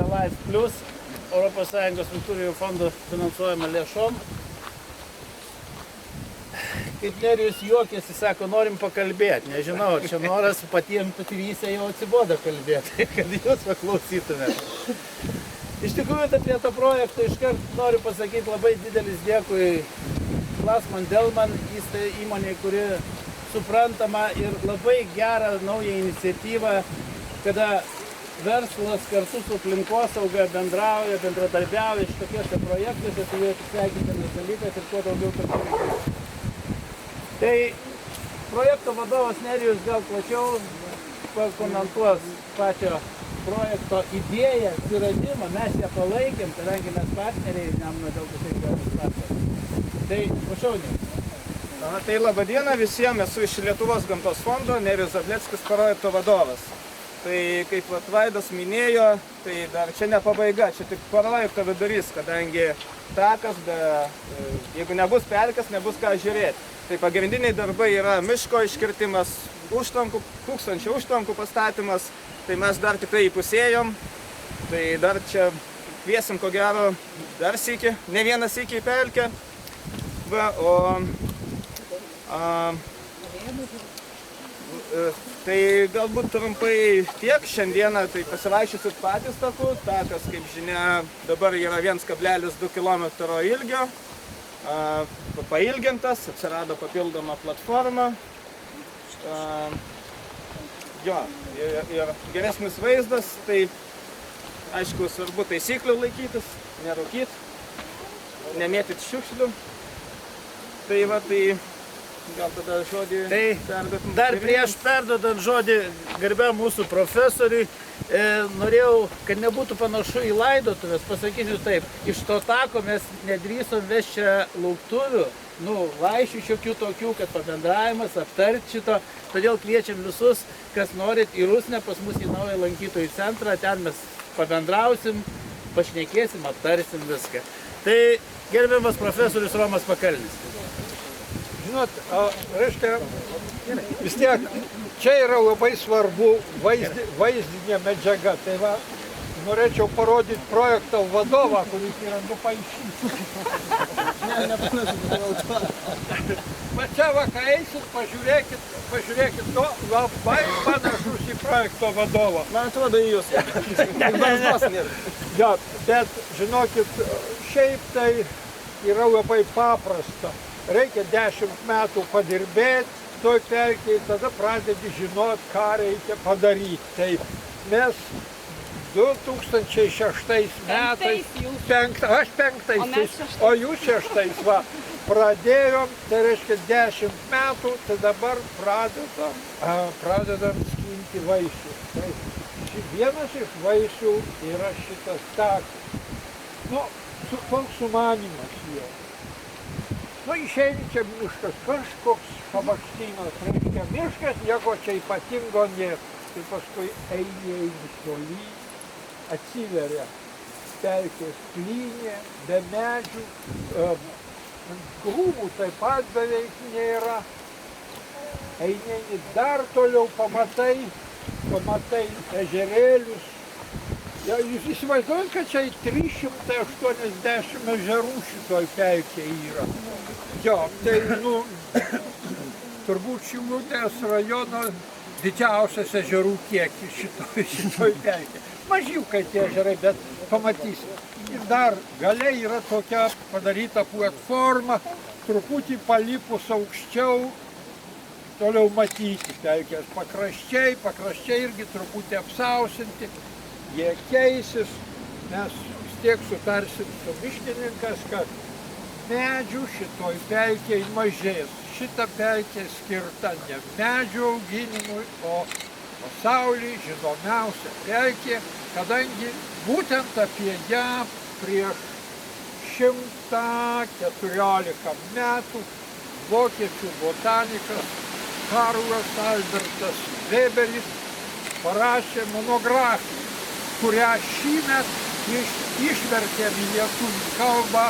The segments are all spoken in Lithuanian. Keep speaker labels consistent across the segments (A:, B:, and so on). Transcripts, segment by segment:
A: projektą Life Plus, ES struktūrinių fondų finansuojama lėšom. Kaip Nerijus juokėsi, sako, norim pakalbėti. Nežinau, čia noras patiems trysia jau atsibodo kalbėti, kad jūs paklausytumėte. Iš tikrųjų, apie tą projektą iškart noriu pasakyti labai didelis dėkui Glassman Delman įmonė, kuri suprantama ir labai gerą naują iniciatyvą, kada verslas kartu su aplinkosauga bendrauja, bendradarbiauja šitokiuose projektuose, tai jie sveikintinas dalykas ir kuo daugiau kartu. Tai projekto vadovas Nerijus gal plačiau pakomentuos pačio projekto idėją, atsiradimą, mes ją palaikėm, kadangi mes partneriai, Nemuno Deltos regioninis partneris. Tai prašau, Nerijus.
B: Tai laba diena visiems, esu iš Lietuvos gamtos fondo, Nerijus Zableckis, projekto vadovas. Tai kaip Vaidas minėjo, tai dar čia ne pabaiga, čia tik projekto vidurys, kadangi takas, jeigu nebus pelkės, nebus ką žiūrėti. Tai pagrindiniai darbai yra miško iškirtimas, tūkstančio užtvankų pastatymas, tai mes dar tikrai įpusėjom, tai dar čia kviesim ko gero dar sykį, ne vieną sykį į pelkę. Tai galbūt trumpai tiek, šiandieną tai pasivaikščiosit patys taku, takas, kaip žinia, dabar yra 1,2 km ilgio, pailgintas, atsirado papildoma platforma, ir geresnis vaizdas, tai aišku svarbu taisyklių laikytis, nerūkyti, nemėtyti šiukšlių, tai va tai gal tada žodį perduotum.
A: Dar prieš perduodant žodį garbiam mūsų profesoriui, norėjau, kad nebūtų panašu į laidotuvės, pasakysiu taip, iš to tako mes nedrįsom vesti čia lauktuvių, vaišių šiokių tokių, kad pabendravimas, aptarti šito, todėl kviečiam visus, kas norit į Rusnę, pas mus į naują lankytojų centrą, ten mes pabendrausim, pašnekėsim, aptarsim viską. Tai gerbiamas profesorius Romas Pakalnis.
C: Žinot, reiškia, vis tiek, čia yra labai svarbu vaizdinė medžiaga. Tai va, norėčiau parodyti projekto vadovą, kuris yra nupaišytas. Va čia va, kai eisit, pažiūrėkit, labai panašus į projekto vadovą.
B: Man atrodo į jūs.
C: Ja, bet žinokit, šiaip tai yra labai paprasta. Reikia 10 metų padirbėti toj pelkėj, tada pradedi žinot, ką reikia padaryti. Tai mes 2006 metais, aš 5-ais, o jūs 6-ais, va, pradėjom, tai reiškia 10 metų, tai dabar pradedam skinti vaisių. Tai vienas iš vaisių yra šitas takas. Koks sumanymas jo. Išeini čia miškas, kažkoks pabakštynas, reiškia miškas, nieko čia ypatingo nėra. Tai paskui eini tolyn, atsiveria pelkės plynė, be medžių, krūmų taip pat beveik nėra. Eini dar toliau, pamatai ežerėlius. Jūs įsivaizduojat, kad čia 380 ežerų šitoj pelkėj yra. Jo, tai, turbūt Šilutės rajono didžiausias ežerų kiekis šitoj pelkėj. Mažiukai tie ežerai, bet pamatysim. Ir dar gale yra tokia padaryta platforma, truputį palipus aukščiau, toliau matyti pelkės pakraščiai irgi truputį apsausinti. Jie keisis, mes vis tiek sutarsim su miškininkas, kad medžių šitoj pelkėj mažės. Šita pelkė skirta ne medžių auginimui, o pasaulyje žinomiausia pelkė, kadangi būtent apie ją prieš 114 metų vokiečių botanikas Karlas Albertas Weberis parašė monografiją, kurią šįmet išvertėm į lietuvių kalbą,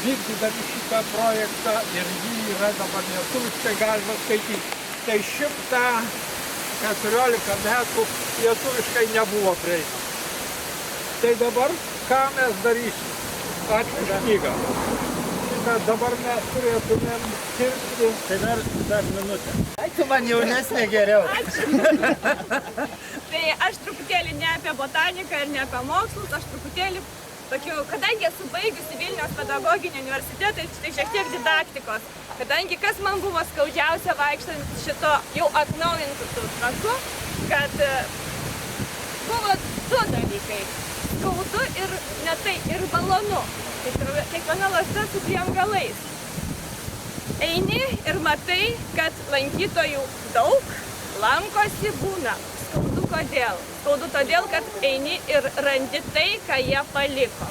C: vykdydami šitą projektą, ir jį yra dabar lietuviškai galima skaityti. Tai 114 metų lietuviškai nebuvo prieinama. Tai dabar ką mes darysim? Ačiū už knygą. Šitą dabar mes turėtumėm kirsti.
A: Tai dar minutę. Ai, tu man jaunesnė geriau.
D: Tai aš truputėlį ne apie botaniką ir ne apie mokslus, aš truputėlį tokių, kadangi esu baigusi Vilniaus pedagoginį universitetą, tai šiek tiek didaktikos. Kadangi kas man buvo skaudžiausia vaikštant šito jau atnaujintų taku, kad buvo du dalykai. Skaudu ir ne tai, ir malonu. Kiekviena lazda su dviem galais. Eini ir matai, kad lankytojų daug, lankosi būna. Skaudu kodėl? Skaudu todėl, kad eini ir randi tai, ką jie paliko.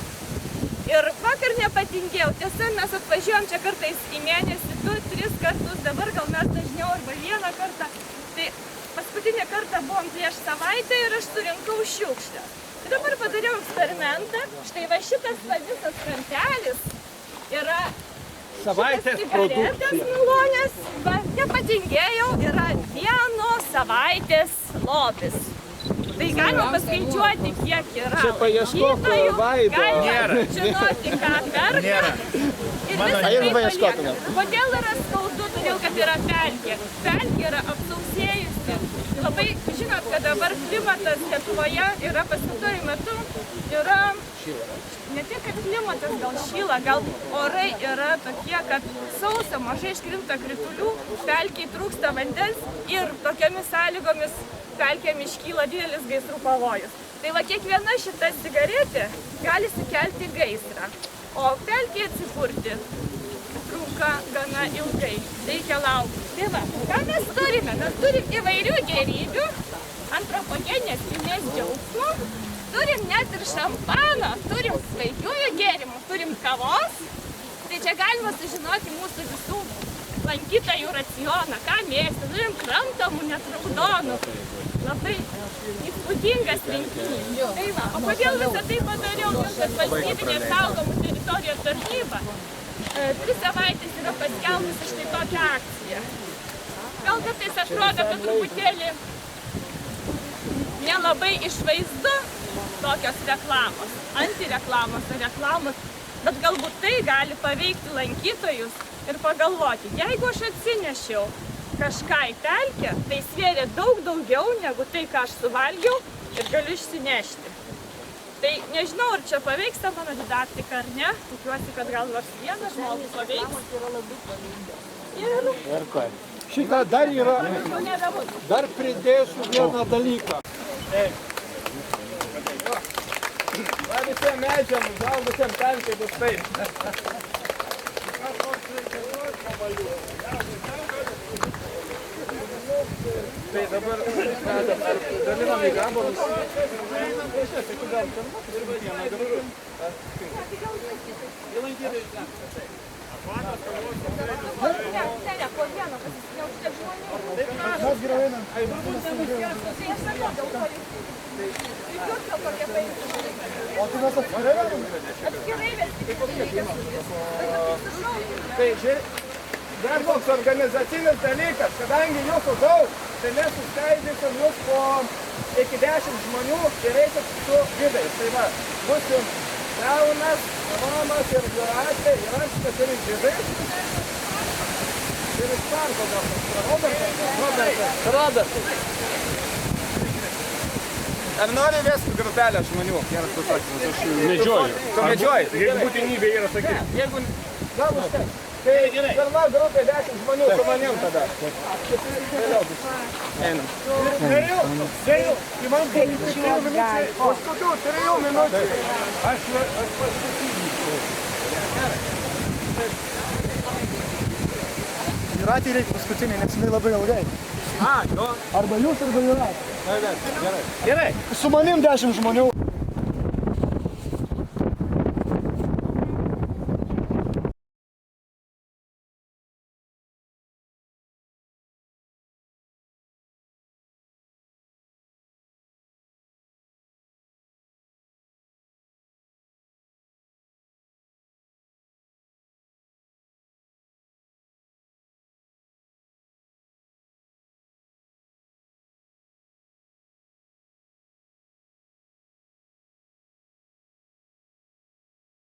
D: Ir vakar nepatingėjau. Tiesa, mes atvažiuojam čia kartais į mėnesį 2-3 kartus, dabar gal mes dažniau arba vieną kartą. Tai paskutinį kartą buvom prieš savaitę ir aš surinkau šiukšlę. Tai dabar padariau eksperimentą. Štai va šitas visas kantelis yra
C: Savaitės
D: cigaretės malonės. Va, nepatingėjau, yra 1 savaitės lobis. Tai galima paskaičiuoti, kiek yra
B: Čia paieškok
D: lankytojų,
B: Vaido.
D: galima
A: Nėra.
D: žinoti, ką perka.
A: Nėra.
D: Ir
A: Mano
D: visą
B: jeigu
D: tai
B: paieškotumėm.
D: palieka. Kodėl yra skaudu? Todėl, kad yra pelkė. Pelkė yra apsausėjusi. Labai, žinot, kad dabar klimatas Lietuvoje yra pastaruoju metu yra ne tik, kad klimatas gal šyla, gal orai yra tokie, kad sausa, mažai iškrinta kritulių, pelkiai trūksta vandens ir tokiamis sąlygomis pelkėm iškyla didelis gaisrų pavojus. Tai va, kiekviena šita cigaretė gali sukelti gaisrą, o pelkė atsikurti trunka gana ilgai, reikia laukti. Tai va, ką mes turime? Mes turim įvairių gėrybių, antropogeninės kilmės džiaugsmų, turim net ir šampaną, turim svaigiųjų gėrimų, turim kavos. Tai čia galima sužinoti mūsų visų lankytojų racioną, ką mėgsta. Turim kramtomų, net raudonų. Labai įspūdingas rinkinys. Tai va, o kodėl visą tai padariau? Kad valstybinė saugomų teritorijų tarnyba 3 savaitės yra paskelbusi štai tokią akciją. Gal kartais atrodo, kad truputėlį nelabai išvaizdu tokios reklamos, antireklamos ar reklamos, bet galbūt tai gali paveikti lankytojus ir pagalvoti, jeigu aš atsinešiau kažką į pelkę, tai svėrė daug daugiau negu tai, ką aš suvalgiau ir galiu išsinešti. Tai nežinau, ar čia paveiks ta mano didaktika ar ne, tikiuosi, kad gal nors vienas žmogus paveiks. Ir
C: Šitą dar yra, dar pridėsiu vieną dalyką.
B: Va visiem medžiam, užaugusiem pelkė bus taip. Tai dabar dalinam į gabalus.
D: po vieną pasisinėjau šiek žmonių.
C: Mes geriau einam.
D: Tai aš sakau, dėl ko jūs Jurka kokia paimti.
C: O tai mes atskirai galim?
D: Atskirai vesti.
B: Tai dar toks organizacinis dalykas, kadangi jūsų daug, tai mes suskaidysim jūs po iki 10 žmonių ir eisit su gidais. Tai va, bus jums Leonas, Romas ir Jūratė, ir aš, kad ir gidais. Ir iš parko gal, Robertas. Ar nori vesti grupelę žmonių? Geras pasakymas, aš
E: Medžioju.
B: Tu medžioji?
E: Jeigu būtinybė yra sakyti.
B: Jeigu gal užteks. Tai pirma grupė 10 žmonių su manim tada. Einam.
C: Dėjau, į man buvo 3 minučiai.
B: Už kokių 3 minučių?
C: Aš paskutinį.
F: Jūratei reikia paskutinį, nes jinai labai ilgai.
C: Jo.
F: Arba jūs, arba Jūratė.
C: Gerai.
F: Su manim 10 žmonių.